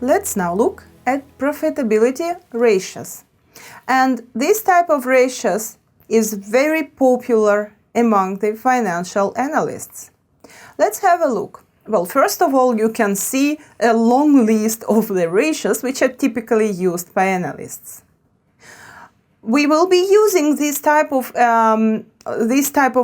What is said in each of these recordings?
Let's now look at profitability ratios. And this type of ratios is very popular among the financial analysts. Let's have a look. Well, first of all, you can see a long list of the ratios which are typically used by analysts. We will be using this type of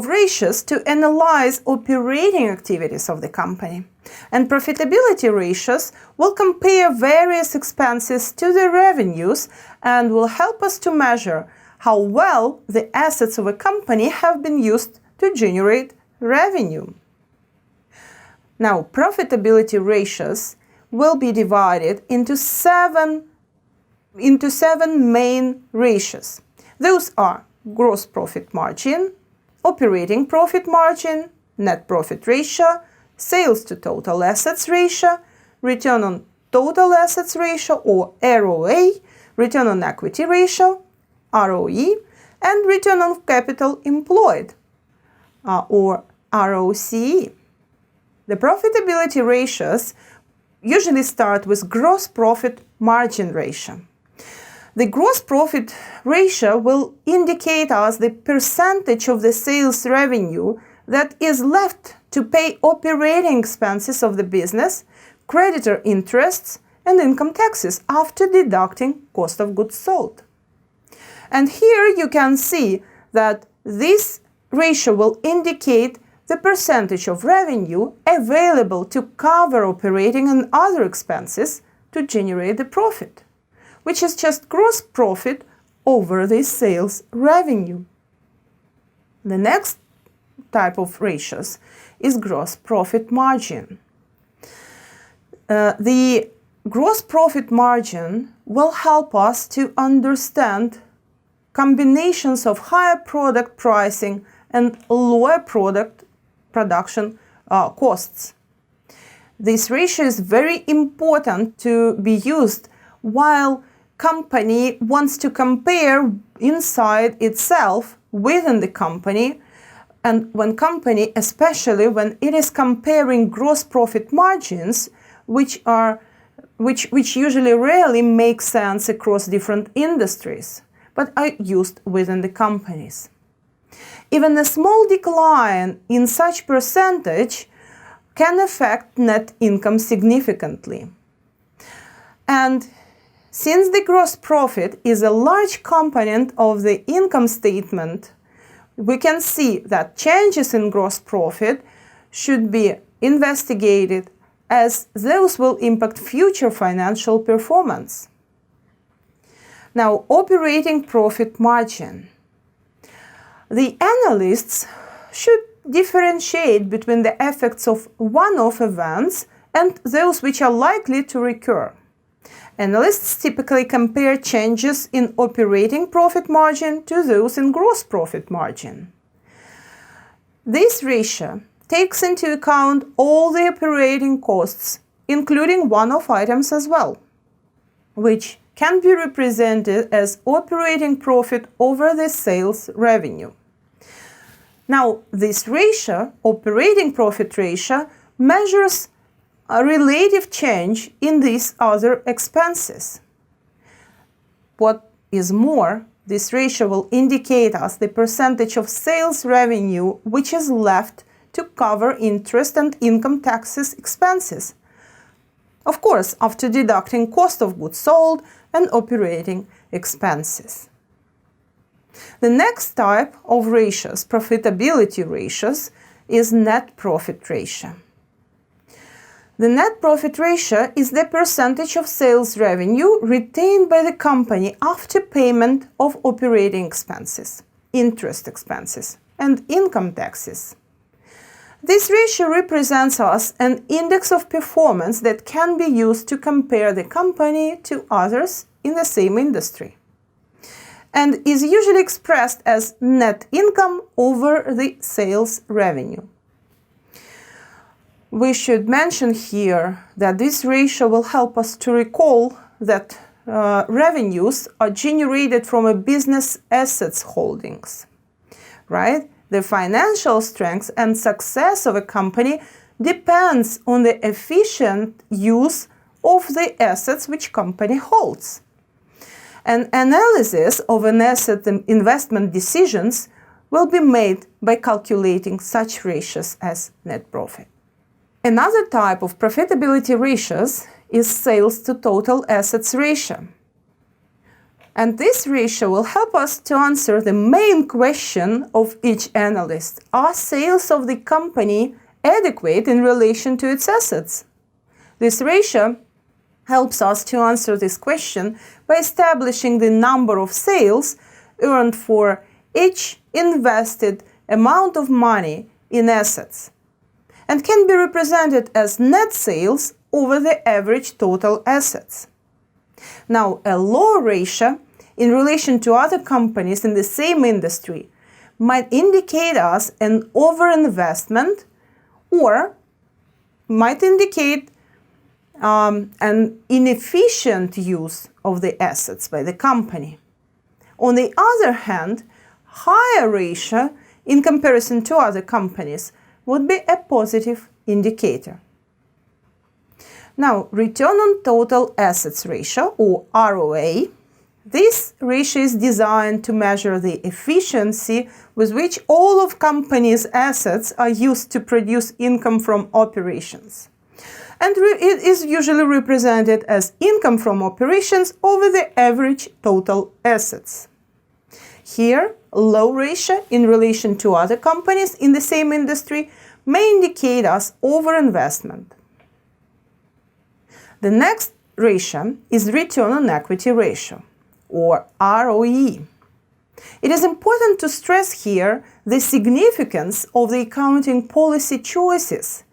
ratios to analyze operating activities of the company. And profitability ratios will compare various expenses to the revenues and will help us to measure how well the assets of a company have been used to generate revenue. Now, profitability ratios will be divided into seven main ratios. Those are gross profit margin, operating profit margin, net profit ratio, sales to total assets ratio, return on total assets ratio or ROA, return on equity ratio, ROE, and return on capital employed or ROCE. The profitability ratios usually start with gross profit margin ratio. The gross profit ratio will indicate us the percentage of the sales revenue that is left to pay operating expenses of the business, creditor interests, and income taxes after deducting cost of goods sold. And here you can see that this ratio will indicate the percentage of revenue available to cover operating and other expenses to generate the profit, which is just gross profit over the sales revenue. The next type of ratios is gross profit margin. The gross profit margin will help us to understand combinations of higher product pricing and lower production costs. This ratio is very important to be used while company wants to compare inside itself within the company, and when company, especially when it is comparing gross profit margins, which usually rarely make sense across different industries, but are used within the companies. Even a small decline in such percentage can affect net income significantly. And since the gross profit is a large component of the income statement, we can see that changes in gross profit should be investigated as those will impact future financial performance. Now, operating profit margin. The analysts should differentiate between the effects of one-off events and those which are likely to recur. Analysts typically compare changes in operating profit margin to those in gross profit margin. This ratio takes into account all the operating costs, including one-off items as well, which can be represented as operating profit over the sales revenue. Now, this ratio, operating profit ratio, measures a relative change in these other expenses. What is more, this ratio will indicate us the percentage of sales revenue which is left to cover interest and income taxes expenses. Of course, after deducting cost of goods sold and operating expenses. The next type of ratios, profitability ratios, is net profit ratio. The net profit ratio is the percentage of sales revenue retained by the company after payment of operating expenses, interest expenses, and income taxes. This ratio represents us an index of performance that can be used to compare the company to others in the same industry, and is usually expressed as net income over the sales revenue. We should mention here that this ratio will help us to recall that revenues are generated from a business assets holdings, right? The financial strength and success of a company depends on the efficient use of the assets which company holds. An analysis of an asset investment decisions will be made by calculating such ratios as net profit. Another type of profitability ratios is sales to total assets ratio. And this ratio will help us to answer the main question of each analyst. Are sales of the company adequate in relation to its assets? This ratio helps us to answer this question by establishing the number of sales earned for each invested amount of money in assets, and can be represented as net sales over the average total assets. Now, a low ratio in relation to other companies in the same industry might indicate us an overinvestment or might indicate an inefficient use of the assets by the company. On the other hand, higher ratio in comparison to other companies would be a positive indicator. Now, return on total assets ratio, or ROA. This ratio is designed to measure the efficiency with which all of companies' assets are used to produce income from operations. And it is usually represented as income from operations over the average total assets. Here, low ratio in relation to other companies in the same industry may indicate us overinvestment. The next ratio is return on equity ratio, or ROE. It is important to stress here the significance of the accounting policy choices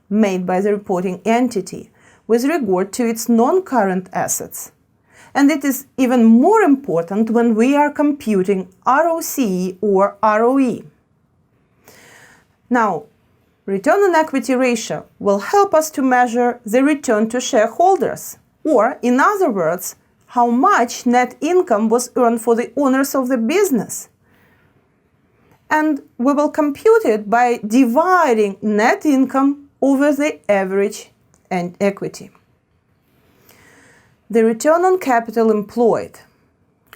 made by the reporting entity with regard to its non-current assets. And it is even more important when we are computing ROCE or ROE. Now, return on equity ratio will help us to measure the return to shareholders, or in other words, how much net income was earned for the owners of the business. And we will compute it by dividing net income over the average equity. The return on capital employed.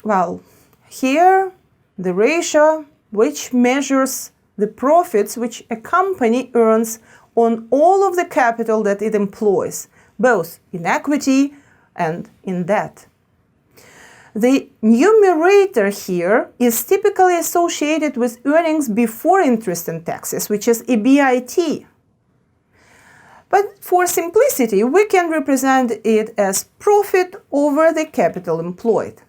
Well, here the ratio which measures the profits which a company earns on all of the capital that it employs, both in equity and in debt. The numerator here is typically associated with earnings before interest and taxes, which is EBIT. But for simplicity, we can represent it as profit over the capital employed.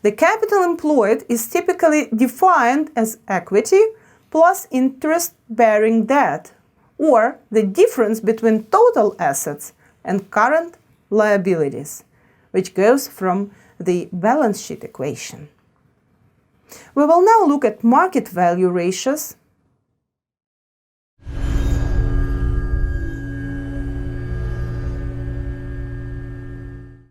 The capital employed is typically defined as equity plus interest-bearing debt, or the difference between total assets and current liabilities, which goes from the balance sheet equation. We will now look at market value ratios